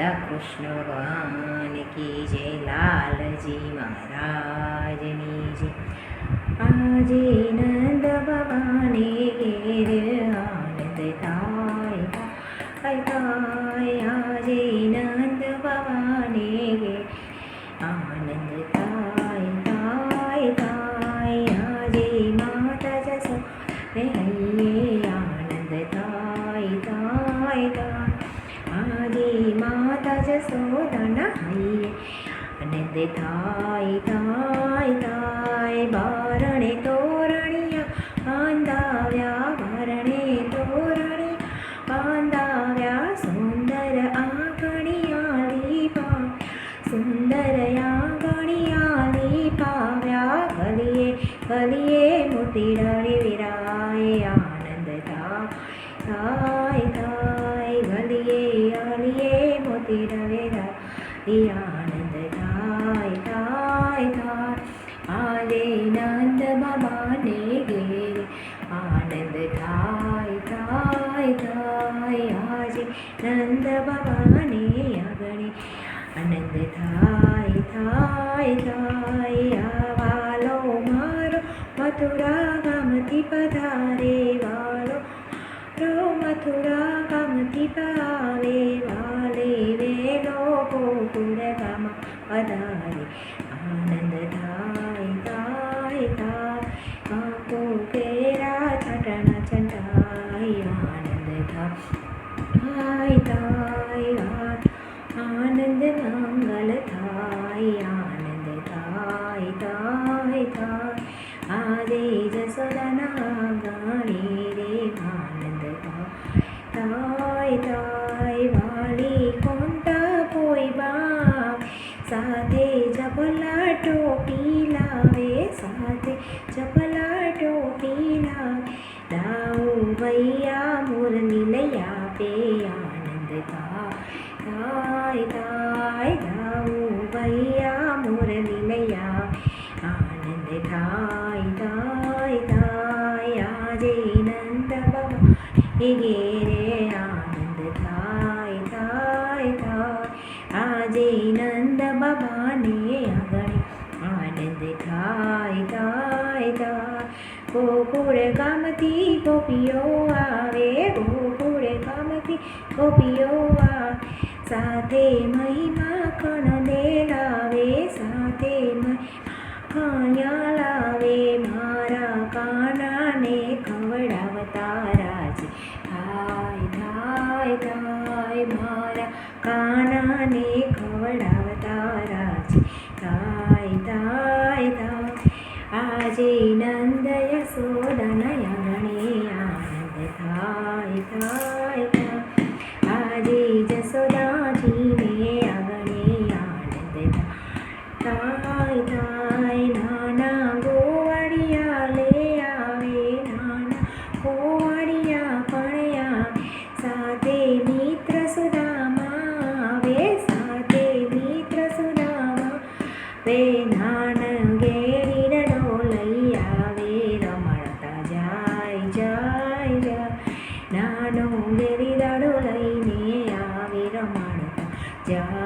राधा कृष्ण भगवान की जय। लालजी महाराजनी जय। આજે નંદ ભવાને ઘેર આનંદ થાય થાય, આજે નંદ ભવાને ઘેર આનંદ થાય થાય થાય, આજે માતા જશોદે હૈયે આનંદ થાય થાય થાય, આજે માતા જશોદાના હૈયે આનંદ થાય થાય થાય, બારણે તોરણિયા બાંધાવ્યા, બારણે તોરણિયા બાંધાવ્યા, સુંદર આંગણિયા લીપા, સુંદર આંગણિયા લીપાવ્યા, ગલીએ ગલીએ મોતીડાળી વિરાય આનંદ થાય થાય, ગલીએ ગલીએ મોતીડાળી વિરાય આનંદ થાય થાય થાય, આજે નંદ બાબાને ઘેર આનંદ થાય થાય થાય, આજે નંદ બાબાને આંગણે આનંદ થાય થાય થાય, વાલો મારો મથુરા ગામથી પધારે, વાલો મથુરા ગામથી પાવે, વાલે વેલો ગોકુળ ગામ પધારે આનંદ થાય થાય થાય, કેરા છટણા છંટાય આનંદ થાય થાય, આનંદ મંગલ થાય આનંદ થાય થાય થાય, આજે જસોદાના ગાણી રે આનંદ થાય થાય, વાલી કોંટા કોઈ બા સાથે જપલા ટોપી લાવે, સાથે જપલા ટોપી લાવે, દાઉ ભૈયા મુરલી લઈ આપે આનંદ થાય થાય, દાઉ ભૈયા મુરલી લઈ આપે આનંદ થાય થાય થાય, આજે નંદ બાબા ઘેરે આનંદ થાય થાય થાય, આજે નંદ બાબાને આંગણે આનંદ થાય થાય થાય, ગોકુળ ગામથી ગોપીઓ આવે, ગોકુળ ગામથી ગોપીઓ આવે, સાથે મહિમા કણને લાવે, સાથે ખાણ્યા લાવે, મારા કાનાને ખવડાવતા રાજ થાય થાય થાય, મારા કાનાને ખવડાવતા રાજ થાય થાય થાય, આજે નંદ યશોદાના આંગણે આનંદ થાય થાય થાય, આજે જશોદાજીને આંગણે આનંદ થાય થાય, નાના ગોવાળિયા લે આવે, નાના ગોવાળિયા પણ આવે, સાથે મિત્ર સુદામા આવે, સાથે મિત્ર સુદામા વે, નાન ઘેરી ડોલઈ આવે, રમાડતા જાય જાય જાય, નાનો ઘેરી દાડો લઈને આવે રમાડતા જાય